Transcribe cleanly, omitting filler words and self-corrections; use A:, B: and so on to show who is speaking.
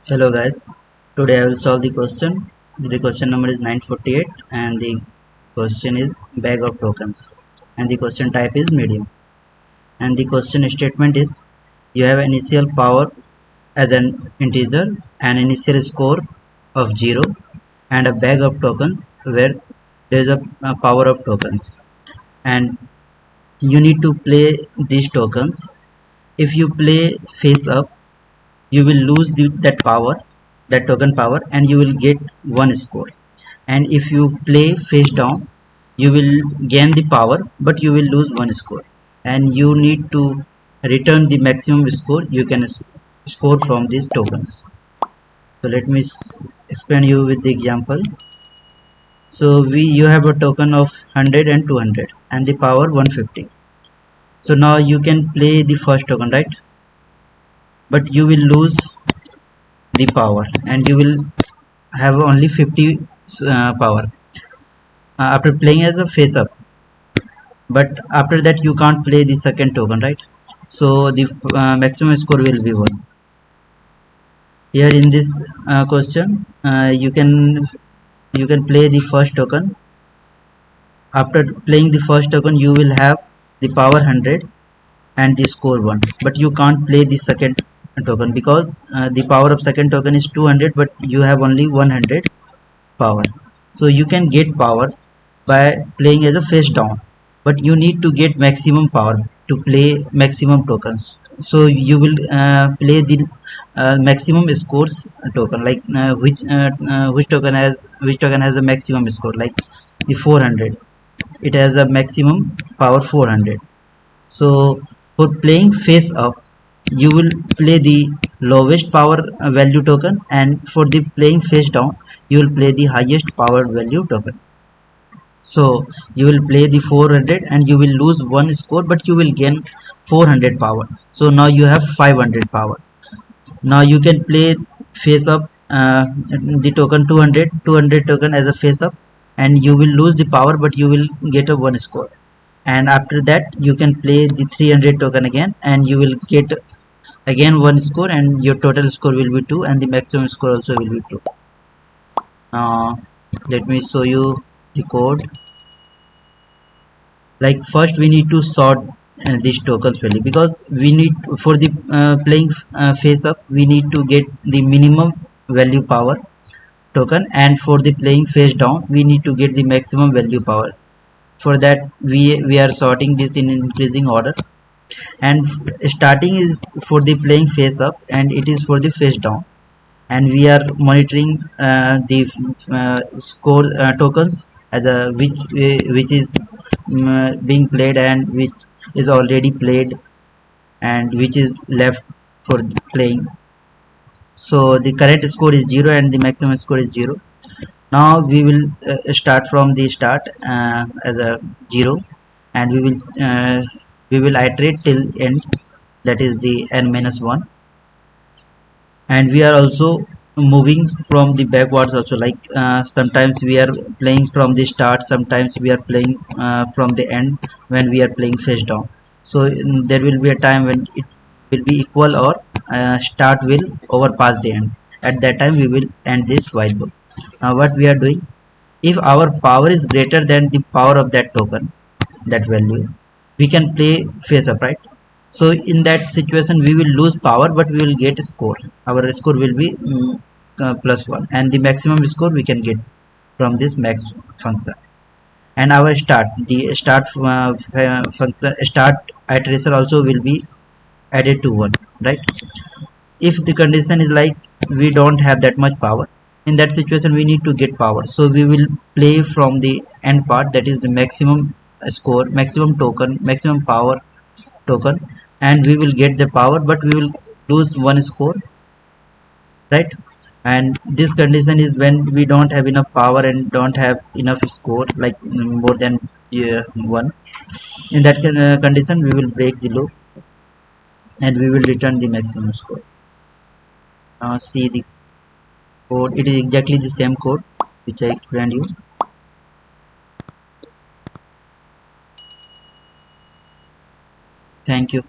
A: Hello guys, today I will solve the question. The question number is 948 and the question is bag of tokens and the question type is medium, and the question statement is you have initial power as an integer, an initial score of 0 and a bag of tokens where there is a power of tokens, and you need to play these tokens. If you play face up, you will lose that power, that token power, and you will get one score. And if you play face down, you will gain the power but you will lose one score, and you need to return the maximum score you can score from these tokens. So let me explain you with the example. So you have a token of 100 and 200 and the power 150. So now you can play the first token, right? But you will lose the power and you will have only 50 power after playing as a face up, but after that you can't play the second token, right? So the maximum score will be 1. Here in this question, you can play the first token. After playing the first token you will have the power 100 and the score 1, but you can't play the second token because the power of second token is 200 but you have only 100 power. So you can get power by playing as a face down, but you need to get maximum power to play maximum tokens. So you will play the maximum scores token, like which token has a maximum score, like the 400. It has a maximum power 400. So for playing face up, you will play the lowest power value token, and for the playing face down, you will play the highest power value token. So you will play the 400 and you will lose one score, but you will gain 400 power. So now you have 500 power. Now you can play face up the token 200 token as a face up, and you will lose the power but you will get a one score. And after that you can play the 300 token again and you will get again one score, and your total score will be 2 and the maximum score also will be 2. Now let me show you the code. Like first we need to sort these tokens really, because we need for the playing face up we need to get the minimum value power token, and for the playing face down we need to get the maximum value power. For that we are sorting this in increasing order, and starting is for the playing face up and it is for the face down, and we are monitoring the score tokens as a which is being played and which is already played and which is left for playing. So the current score is 0 and the maximum score is 0. Now we will start from the start as a 0, and we will iterate till end, that is the n minus 1. And we are also moving from the backwards also, like sometimes we are playing from the start, sometimes we are playing from the end when we are playing face down. So there will be a time when it will be equal, or start will overpass the end. At that time we will end this while loop. Now what we are doing, if our power is greater than the power of that token, that value, we can play face up, right? So in that situation we will lose power but we will get a score. Our score will be +1, and the maximum score we can get from this max function. And our start, the start function, start iteration also will be added to 1, right? If the condition is like we don't have that much power, in that situation we need to get power, so we will play from the end part, that is the maximum score, maximum token, maximum power token, and we will get the power but we will lose one score, right? And this condition is when we don't have enough power and don't have enough score, like more than 1. In that condition we will break the loop and we will return the maximum score. Now see the code, it is exactly the same code which I explained you. Thank you.